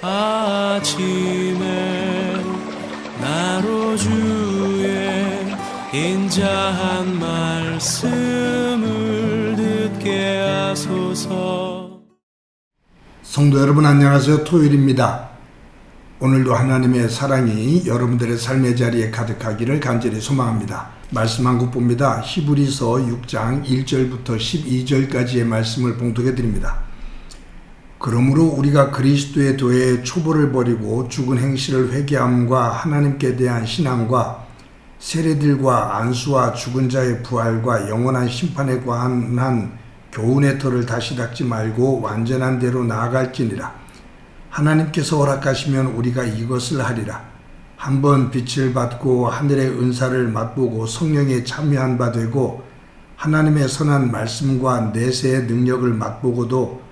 아침에 나로 주의 인자한 말씀을 듣게 하소서. 성도 여러분 안녕하세요. 토요일입니다. 오늘도 하나님의 사랑이 여러분들의 삶의 자리에 가득하기를 간절히 소망합니다. 말씀 한 국 봅니다. 히브리서 6장 1절부터 12절까지의 말씀을 봉독해 드립니다. 그러므로 우리가 그리스도의 도에 초보를 버리고 죽은 행실을 회개함과 하나님께 대한 신앙과 세례들과 안수와 죽은 자의 부활과 영원한 심판에 관한 교훈의 터를 다시 닦지 말고 완전한 대로 나아갈지니라. 하나님께서 허락하시면 우리가 이것을 하리라. 한번 빛을 받고 하늘의 은사를 맛보고 성령에 참여한 바 되고 하나님의 선한 말씀과 내세의 능력을 맛보고도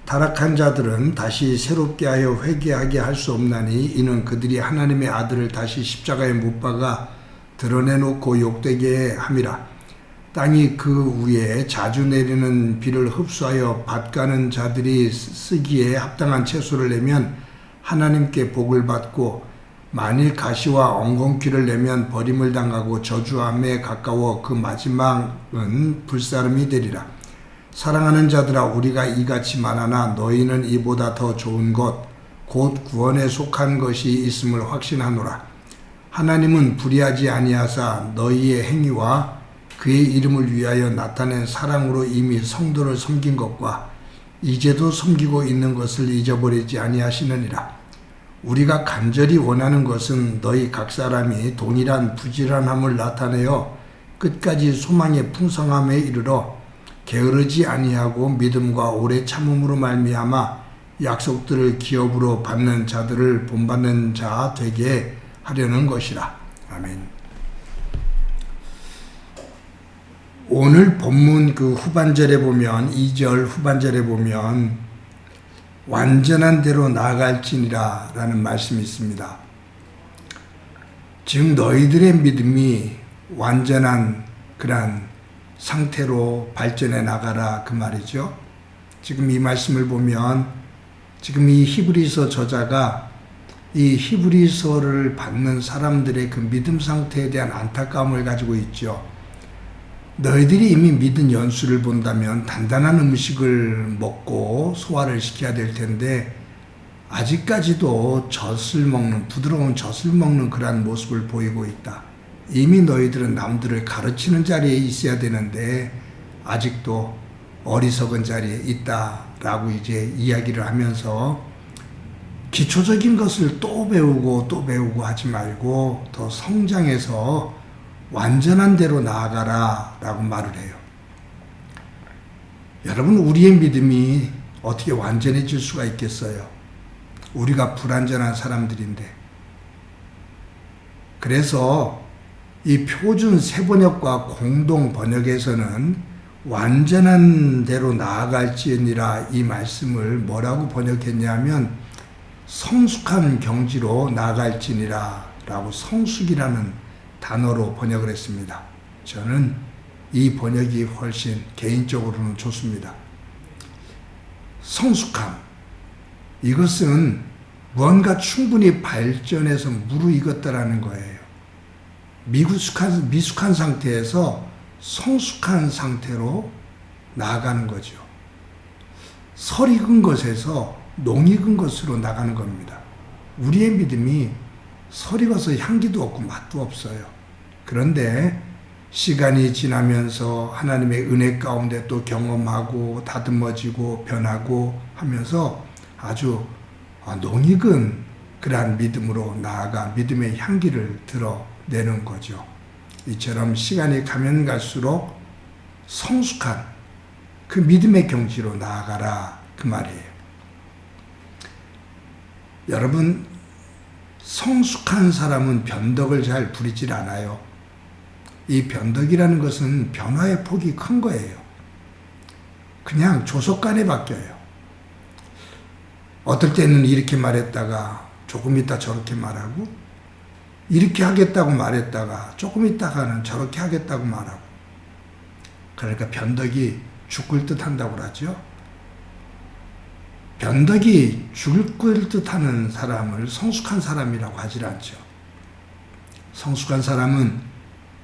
타락한 자들은 다시 새롭게 하여 회개하게 할 수 없나니 이는 그들이 하나님의 아들을 다시 십자가에 못 박아 드러내놓고 욕되게 함이라. 땅이 그 위에 자주 내리는 비를 흡수하여 밭가는 자들이 쓰기에 합당한 채소를 내면 하나님께 복을 받고 만일 가시와 엉겅퀴를 내면 버림을 당하고 저주함에 가까워 그 마지막은 불사름이 되리라. 사랑하는 자들아, 우리가 이같이 말하나 너희는 이보다 더 좋은 것 곧 구원에 속한 것이 있음을 확신하노라. 하나님은 불의하지 아니하사 너희의 행위와 그의 이름을 위하여 나타낸 사랑으로 이미 성도를 섬긴 것과 이제도 섬기고 있는 것을 잊어버리지 아니하시느니라. 우리가 간절히 원하는 것은 너희 각 사람이 동일한 부지런함을 나타내어 끝까지 소망의 풍성함에 이르러 게으르지 아니하고 믿음과 오래 참음으로 말미암아 약속들을 기업으로 받는 자들을 본받는 자 되게 하려는 것이라. 아멘. 오늘 본문 그 후반절에 보면 2절 후반절에 보면 완전한 대로 나아갈지니라 라는 말씀이 있습니다. 즉 너희들의 믿음이 완전한 그러한 상태로 발전해 나가라 그 말이죠. 지금 이 말씀을 보면 지금 이 히브리서 저자가 이 히브리서를 받는 사람들의 그 믿음 상태에 대한 안타까움을 가지고 있죠. 너희들이 이미 믿은 연수를 본다면 단단한 음식을 먹고 소화를 시켜야 될 텐데 아직까지도 젖을 먹는, 부드러운 젖을 먹는 그러한 모습을 보이고 있다. 이미 너희들은 남들을 가르치는 자리에 있어야 되는데 아직도 어리석은 자리에 있다라고 이제 이야기를 하면서 기초적인 것을 또 배우고 하지 말고 더 성장해서 완전한 대로 나아가라 라고 말을 해요. 여러분, 우리의 믿음이 어떻게 완전해질 수가 있겠어요? 우리가 불완전한 사람들인데. 그래서 이 표준 세번역과 공동 번역에서는 완전한 대로 나아갈지니라 이 말씀을 뭐라고 번역했냐면 성숙한 경지로 나아갈지니라 라고 성숙이라는 단어로 번역을 했습니다. 저는 이 번역이 훨씬 개인적으로는 좋습니다. 성숙함, 이것은 무언가 충분히 발전해서 무르익었다라는 거예요. 미숙한 상태에서 성숙한 상태로 나아가는 거죠. 설익은 것에서 농익은 것으로 나가는 겁니다. 우리의 믿음이 설익어서 향기도 없고 맛도 없어요. 그런데 시간이 지나면서 하나님의 은혜 가운데 또 경험하고 다듬어지고 변하고 하면서 아주 농익은 그러한 믿음으로 나아가 믿음의 향기를 드러내는 거죠. 이처럼 시간이 가면 갈수록 성숙한 그 믿음의 경지로 나아가라 그 말이에요. 여러분, 성숙한 사람은 변덕을 잘 부리질 않아요. 이 변덕이라는 것은 변화의 폭이 큰 거예요. 그냥 조속간에 바뀌어요. 어떨 때는 이렇게 말했다가 조금 있다 저렇게 말하고, 이렇게 하겠다고 말했다가 조금 있다가는 저렇게 하겠다고 말하고. 그러니까 변덕이 죽을 듯 한다고 그러죠. 변덕이 죽을 듯하는 사람을 성숙한 사람이라고 하질 않죠. 성숙한 사람은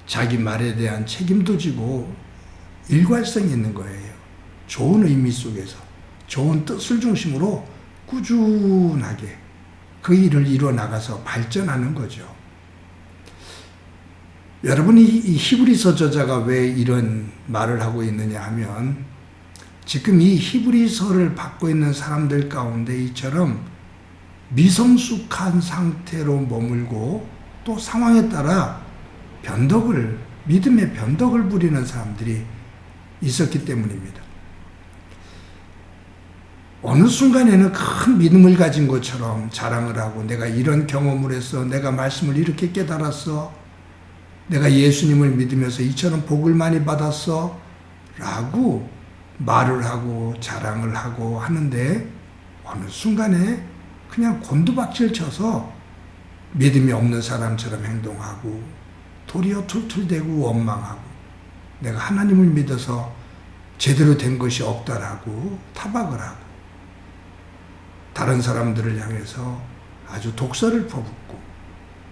자기 말에 대한 책임도 지고 일관성이 있는 거예요. 좋은 의미 속에서 좋은 뜻을 중심으로 꾸준하게 그 일을 이루어 나가서 발전하는 거죠. 여러분이 이 히브리서 저자가 왜 이런 말을 하고 있느냐 하면 지금 이 히브리서를 받고 있는 사람들 가운데 이처럼 미성숙한 상태로 머물고 또 상황에 따라 믿음의 변덕을 부리는 사람들이 있었기 때문입니다. 어느 순간에는 큰 믿음을 가진 것처럼 자랑을 하고 내가 이런 경험을 했어, 내가 말씀을 이렇게 깨달았어, 내가 예수님을 믿으면서 이처럼 복을 많이 받았어 라고 말을 하고 자랑을 하고 하는데 어느 순간에 그냥 곤두박질 쳐서 믿음이 없는 사람처럼 행동하고 도리어 툴툴대고 원망하고 내가 하나님을 믿어서 제대로 된 것이 없다라고 타박을 하고 다른 사람들을 향해서 아주 독설을 퍼붓고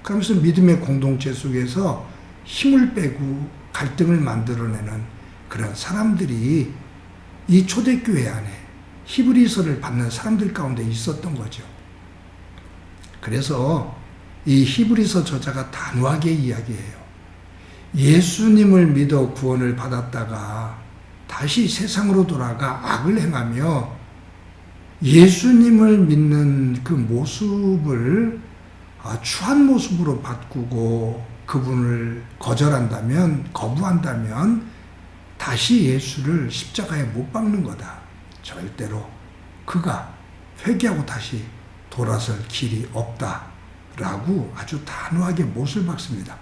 그러면서 믿음의 공동체 속에서 힘을 빼고 갈등을 만들어내는 그런 사람들이 이 초대교회 안에 히브리서를 받는 사람들 가운데 있었던 거죠. 그래서 이 히브리서 저자가 단호하게 이야기해요. 예수님을 믿어 구원을 받았다가 다시 세상으로 돌아가 악을 행하며 예수님을 믿는 그 모습을 추한 모습으로 바꾸고 그분을 거부한다면 다시 예수를 십자가에 못 박는 거다. 절대로 그가 회개하고 다시 돌아설 길이 없다라고 아주 단호하게 못을 박습니다.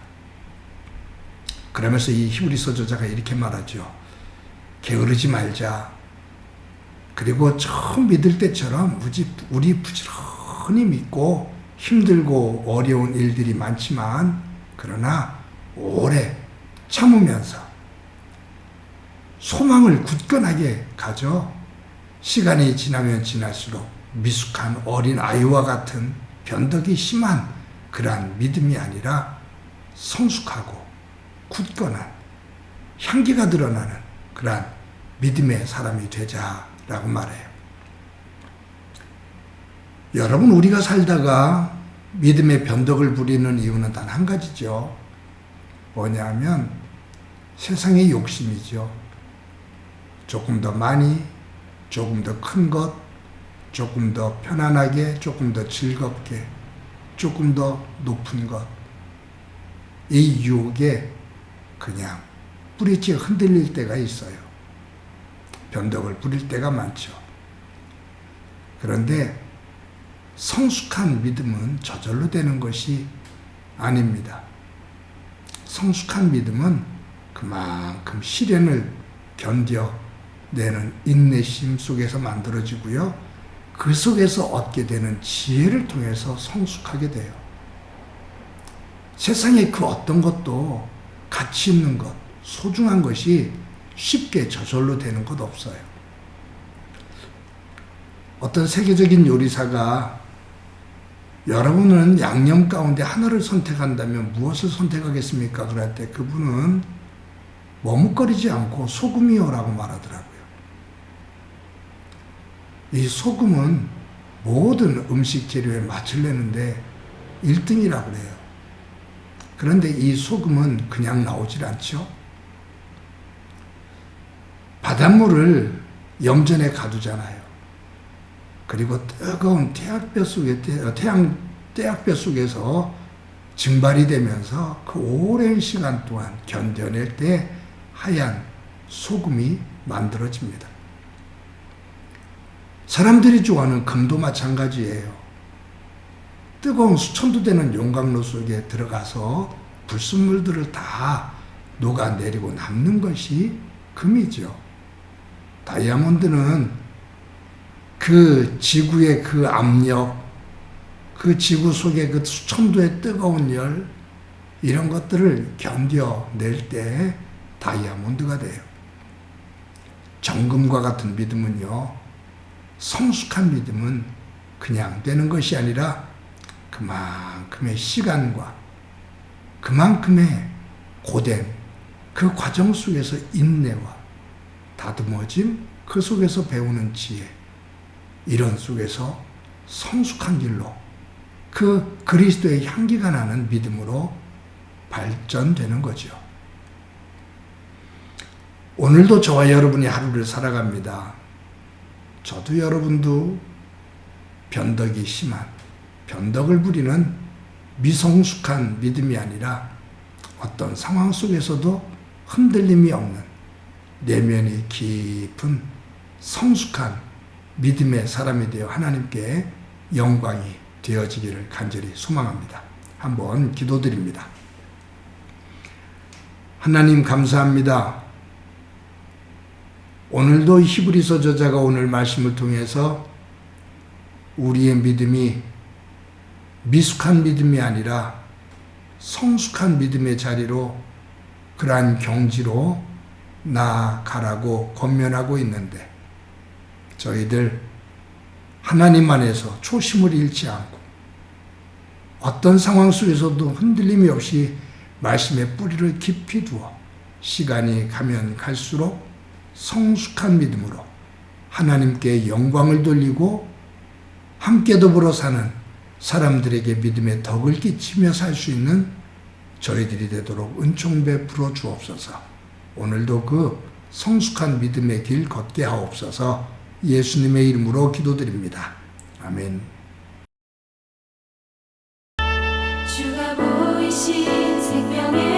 그러면서 이 히브리서 저자가 이렇게 말하죠. 게으르지 말자. 그리고 처음 믿을 때처럼 우리 부지런히 믿고 힘들고 어려운 일들이 많지만 그러나 오래 참으면서 소망을 굳건하게 가져 시간이 지나면 지날수록 미숙한 어린 아이와 같은 변덕이 심한 그러한 믿음이 아니라 성숙하고 굳건한 향기가 드러나는 그러한 믿음의 사람이 되자라고 말해요. 여러분, 우리가 살다가 믿음의 변덕을 부리는 이유는 단 한 가지죠. 뭐냐면 세상의 욕심이죠. 조금 더 많이, 조금 더 큰 것, 조금 더 편안하게, 조금 더 즐겁게, 조금 더 높은 것. 이 유혹에 그냥 뿌리째 흔들릴 때가 있어요. 변덕을 부릴 때가 많죠. 그런데 성숙한 믿음은 저절로 되는 것이 아닙니다. 성숙한 믿음은 그만큼 시련을 견뎌내는 인내심 속에서 만들어지고요. 그 속에서 얻게 되는 지혜를 통해서 성숙하게 돼요. 세상에 그 어떤 것도 가치 있는 것, 소중한 것이 쉽게 저절로 되는 것 없어요. 어떤 세계적인 요리사가 여러분은 양념 가운데 하나를 선택한다면 무엇을 선택하겠습니까? 그럴 때 그분은 머뭇거리지 않고 소금이요라고 말하더라고요. 이 소금은 모든 음식 재료에 맛을 내는데 1등이라고 그래요. 그런데 이 소금은 그냥 나오질 않죠. 바닷물을 염전에 가두잖아요. 그리고 뜨거운 태양볕 속에서 증발이 되면서 그 오랜 시간 동안 견뎌낼 때 하얀 소금이 만들어집니다. 사람들이 좋아하는 금도 마찬가지예요. 뜨거운 수천도 되는 용광로 속에 들어가서 불순물들을 다 녹아내리고 남는 것이 금이죠. 다이아몬드는 그 지구의 그 압력, 그 지구 속의 그 수천도의 뜨거운 열, 이런 것들을 견뎌낼 때 다이아몬드가 돼요. 정금과 같은 믿음은요, 성숙한 믿음은 그냥 되는 것이 아니라 그만큼의 시간과 그만큼의 고된 그 과정 속에서 인내와 다듬어짐, 그 속에서 배우는 지혜, 이런 속에서 성숙한 길로 그 그리스도의 향기가 나는 믿음으로 발전되는 거죠. 오늘도 저와 여러분이 하루를 살아갑니다. 저도 여러분도 변덕이 심한, 변덕을 부리는 미성숙한 믿음이 아니라 어떤 상황 속에서도 흔들림이 없는 내면이 깊은 성숙한 믿음의 사람이 되어 하나님께 영광이 되어지기를 간절히 소망합니다. 한번 기도드립니다. 하나님 감사합니다. 오늘도 히브리서 저자가 오늘 말씀을 통해서 우리의 믿음이 미숙한 믿음이 아니라 성숙한 믿음의 자리로 그러한 경지로 나아가라고 권면하고 있는데 저희들 하나님 안에서 초심을 잃지 않고 어떤 상황 속에서도 흔들림이 없이 말씀의 뿌리를 깊이 두어 시간이 가면 갈수록 성숙한 믿음으로 하나님께 영광을 돌리고 함께 더불어 사는 사람들에게 믿음의 덕을 끼치며 살 수 있는 저희들이 되도록 은총 베풀어 주옵소서. 오늘도 그 성숙한 믿음의 길 걷게 하옵소서. 예수님의 이름으로 기도드립니다. 아멘. 주가 보이신 생명의